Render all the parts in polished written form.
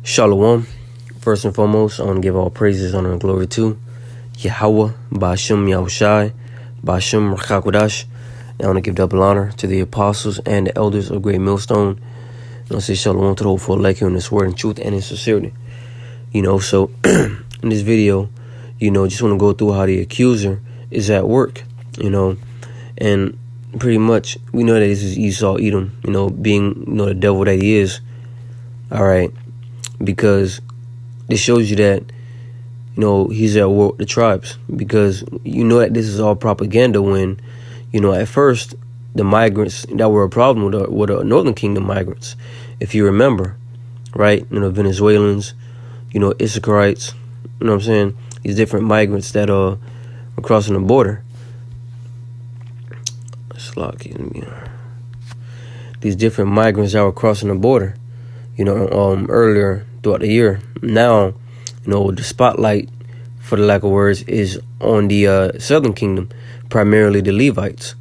Shalom. First and foremost, I want to give all praises, honor, and glory to Yahweh, Ba'ashem Yahushai, Ba'ashem Rakakodash. And I want to give double honor to the apostles and the elders of Great Millstone. And I say shalom to the hopeful elect here in this word in truth and in sincerity. So in this video, just want to go through how the accuser is at work, and pretty much we know that this is Esau, Edom, being, the devil that he is. All right. Because this shows you that, he's at war with the tribes. Because that this is all propaganda when, at first, the migrants that were a problem were the Northern Kingdom migrants. If you remember, right? Venezuelans, Issacharites, what I'm saying? These different migrants that are crossing the border. These different migrants that were crossing the border, earlier throughout the year. Now, the spotlight, for the lack of words, is on the Southern Kingdom, primarily the Levites.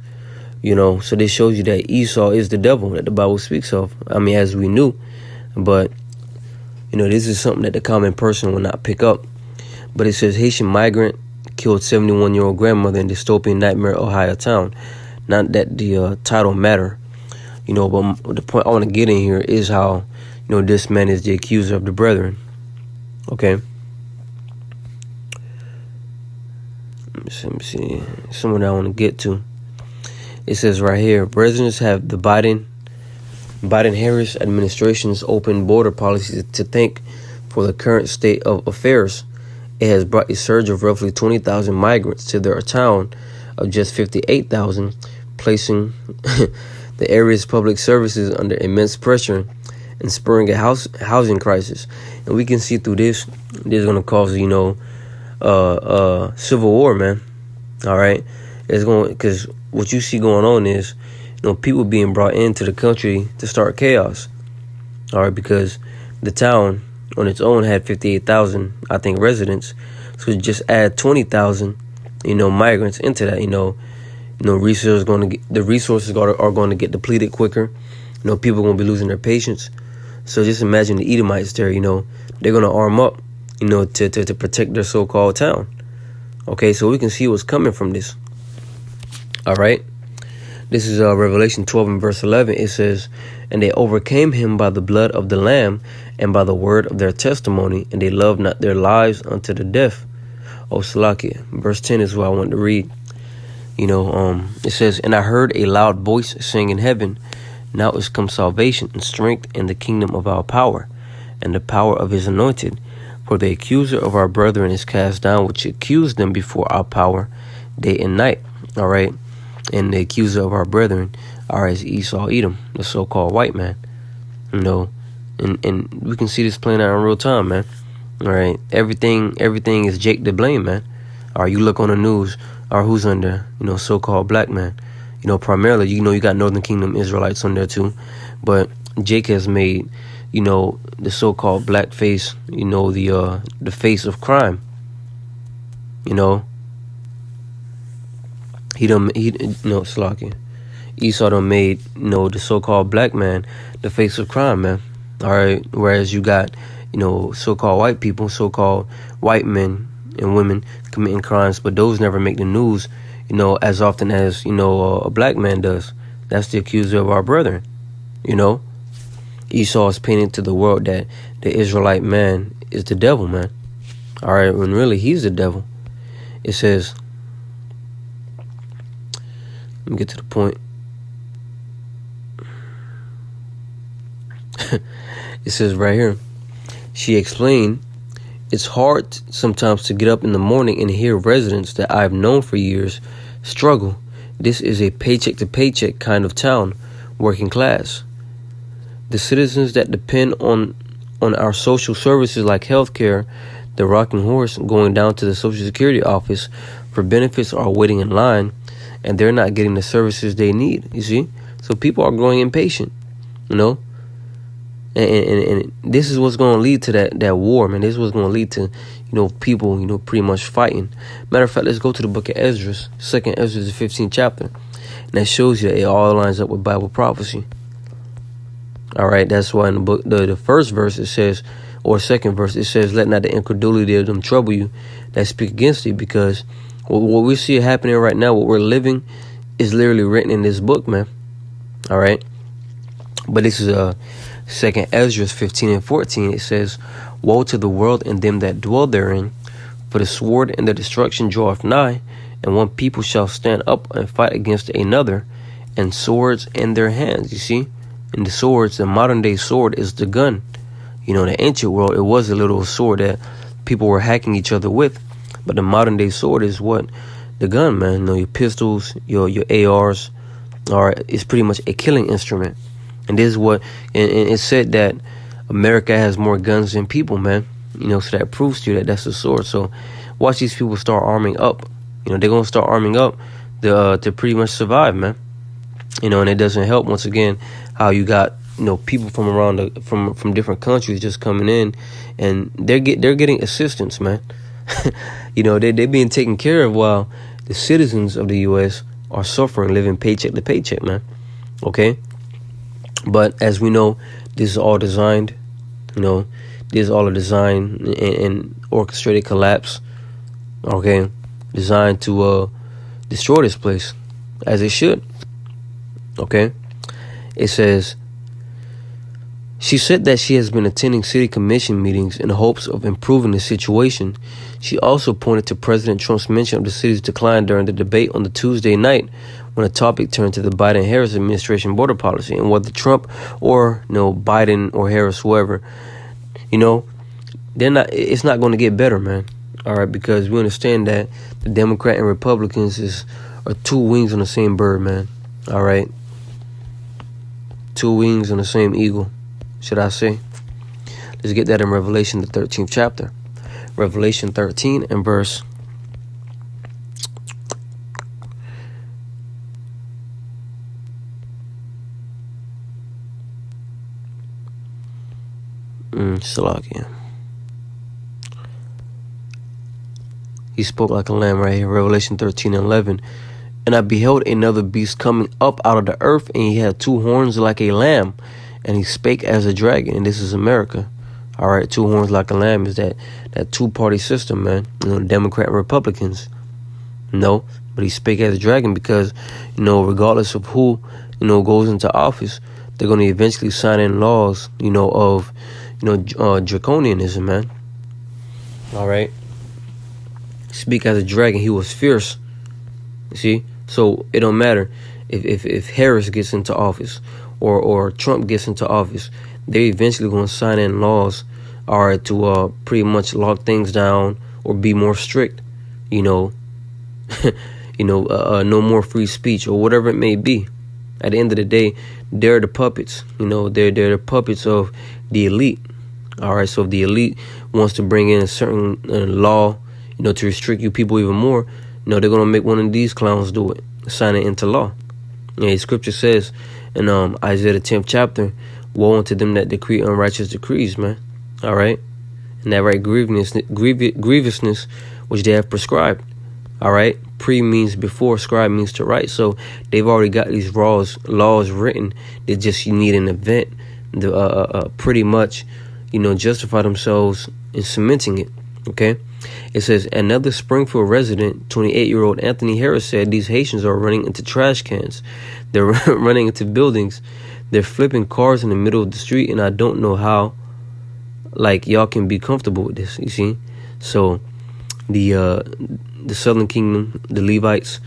So this shows you that Esau is the devil that the Bible speaks of. I mean, as we knew, but this is something that the common person will not pick up. But it says Haitian migrant killed 71-year-old grandmother in dystopian nightmare Ohio town. Not that the title matter, but the point I want to get in here is how this man is the accuser of the brethren. Okay. Let me see. Someone I want to get to. It says right here, residents have the Biden-Harris administration's open border policy to thank for the current state of affairs. It has brought a surge of roughly 20,000 migrants to their town of just 58,000, placing the area's public services under immense pressure and spurring a housing crisis. And we can see through this is going to cause, civil war, man. All right. It's going, because what you see going on is, people being brought into the country to start chaos. All right. Because the town on its own had 58,000, I think, residents. So just add 20,000, migrants into that, the resources are going to get depleted quicker. People are going to be losing their patience. So just imagine the Edomites there, they're going to arm up, to protect their so-called town. Okay, so we can see what's coming from this. All right. This is Revelation 12 and verse 11. It says, and they overcame him by the blood of the Lamb and by the word of their testimony, and they loved not their lives unto the death. Oh, Salakia. Verse 10 is what I want to read. It says, and I heard a loud voice saying in heaven, now is come salvation and strength and the kingdom of our power and the power of his anointed. For the accuser of our brethren is cast down, which accused them before our power day and night. All right. And the accuser of our brethren is Esau, Edom, the so-called white man. And we can see this playing out in real time, man. All right. Everything is Jake to blame, man. Or you look on the news, or who's under, so-called black man. Primarily, you got Northern Kingdom Israelites on there too. But Jake has made, the so-called black face, the face of crime. Slaki. Esau done made, the so-called black man the face of crime, man. All right. Whereas you got, so-called white people, so-called white men and women committing crimes, but those never make the news, as often as, a black man does. That's the accuser of our brethren. Esau is painting to the world that the Israelite man is the devil, man. All right, when really he's the devil. It says, let me get to the point. It says right here, she explained, it's hard sometimes to get up in the morning and hear residents that I've known for years struggle. This is a paycheck to paycheck kind of town, working class. The citizens that depend on our social services like healthcare, the rocking horse, going down to the Social Security office for benefits are waiting in line, and they're not getting the services they need. You see? So people are growing impatient, And this is what's going to lead to that war, man. This is what's going to lead to, people, pretty much fighting. Matter of fact, let's go to the book of Ezra, 2nd Ezra, the 15th chapter. And that shows you that it all lines up with Bible prophecy. All right, that's why in the book, the first verse, it says, or second verse, it says, let not the incredulity of them trouble you that speak against thee, because what we see happening right now, what we're living, is literally written in this book, man. All right. But this is second Ezra 15 and 14. It says, woe to the world and them that dwell therein, for the sword and the destruction draweth nigh, and one people shall stand up and fight against another, and swords in their hands. You see, and the swords, the modern day sword is the gun. You know, in the ancient world, it was a little sword that people were hacking each other with. But the modern day sword is what? The gun, man. You know, your pistols, your ARs, it's pretty much a killing instrument. And this is what, and it's said that America has more guns than people, man. You know, so that proves to you that that's the sword. So watch these people start arming up. You know, they're going to start arming up to pretty much survive, man. You know, and it doesn't help, once again, how you got, you know, people from around from different countries just coming in, and they're getting assistance, man. You know, they're being taken care of, while the citizens of the U.S. are suffering, living paycheck to paycheck, man. Okay? But as we know, this is all designed, you know, this is all a design and orchestrated collapse, okay? Designed to destroy this place, as it should, okay? It says, she said that she has been attending city commission meetings in hopes of improving the situation. She also pointed to President Trump's mention of the city's decline during the debate on the Tuesday night, when the topic turned to the Biden-Harris administration border policy, and whether Trump or, you know, Biden or Harris, whoever, you know, it's not going to get better, man. All right, because we understand that the Democrat and Republicans are two wings on the same bird, man. All right, two wings on the same eagle, should I say? Let's get that in Revelation, the 13th chapter. Revelation 13 and verse 'Salakia. He spoke like a lamb right here, Revelation 13 and 11. And I beheld another beast coming up out of the earth, and he had two horns like a lamb, and he spake as a dragon. And this is America. All right, two horns like a lamb is that two-party system, man. You know, Democrat and Republicans. No, but he spake as a dragon because, you know, regardless of who, you know, goes into office, they're going to eventually sign in laws, you know, of, you know, draconianism, man. All right. Speak as a dragon. He was fierce. You see? So it don't matter if Harris gets into office or Trump gets into office. They're eventually going to sign in laws, all right, to pretty much lock things down or be more strict, you know, no more free speech or whatever it may be. At the end of the day, they're the puppets, you know, they're the puppets of the elite. All right, so if the elite wants to bring in a certain law, you know, to restrict you people even more, you know, they're going to make one of these clowns do it, sign it into law. Yeah, scripture says in Isaiah the 10th chapter, woe unto them that decree unrighteous decrees, man. All right, and that right grievousness which they have prescribed. All right, pre means before, scribe means to write. So they've already got these laws written. They just need an event to pretty much, you know, justify themselves in cementing it. Okay, it says another Springfield resident, 28-year-old Anthony Harris, said these Haitians are running into trash cans. They're running into buildings. They're flipping cars in the middle of the street, and I don't know how, like, y'all can be comfortable with this. You see, so the Southern Kingdom, the Levites,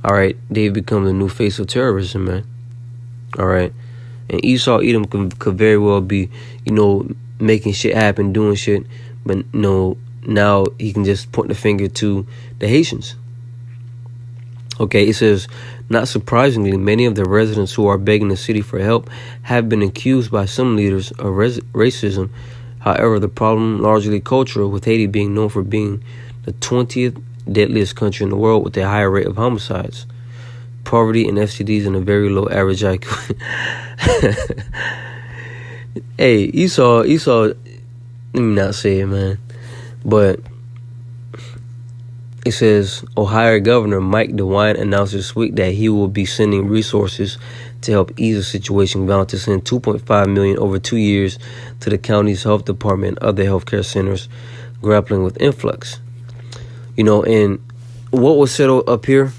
all right, they've become the new face of terrorism, man. All right, and Esau Edom could very well be, you know, making shit happen, doing shit, but you know, now he can just point the finger to the Haitians. Okay, it says, not surprisingly, many of the residents who are begging the city for help have been accused by some leaders of racism. However, the problem largely cultural, with Haiti being known for being the 20th deadliest country in the world with a higher rate of homicides, poverty, and STDs, and a very low average IQ. Hey, Esau, let me not say it, man, but it says Ohio Governor Mike DeWine announced this week that he will be sending resources to help ease the situation, vowed to send $2.5 million over 2 years to the county's health department and other healthcare centers grappling with influx. And what was said up here,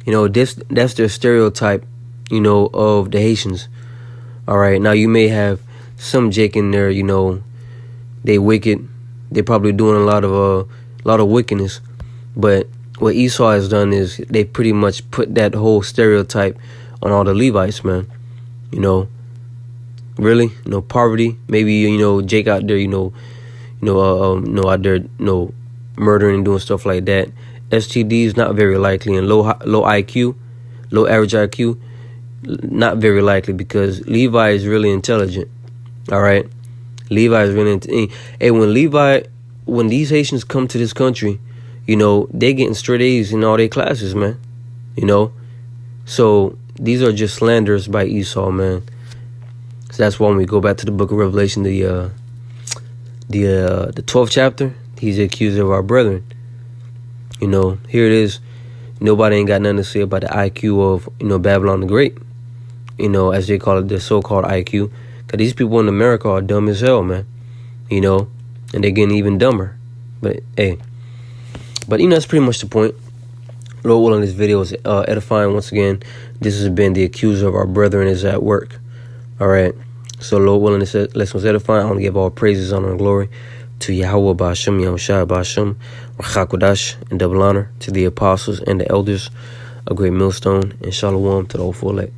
that's their stereotype, of the Haitians. All right, now you may have some Jake in there, they wicked, they probably doing a lot of wickedness, but what Esau has done is they pretty much put that whole stereotype on all the Levites, man. Really, poverty. Maybe Jake out there, out there, murdering and doing stuff like that. STDs not very likely, and low IQ, low average IQ, not very likely, because Levi is really intelligent. All right, Levi is really hey, when these Haitians come to this country, they getting straight A's in all their classes, man. So these are just slanders by Esau, man. So that's why when we go back to the book of Revelation, the 12th chapter, he's the accuser of our brethren. Here it is. Nobody ain't got nothing to say about the IQ of, Babylon the Great. As they call it, the so-called IQ. Because these people in America are dumb as hell, man. And they're getting even dumber. But, hey. But, that's pretty much the point. Lord willing, this video is edifying. Once again, this has been the accuser of our brethren is at work. All right. So, Lord willing, this lesson was edifying. I want to give all praises, honor, and glory to Yahweh Ba'ashem, Yahushua Ba'ashem, Rachakodash, and double honor to the apostles and the elders, a great millstone, and shalom to the whole full elect.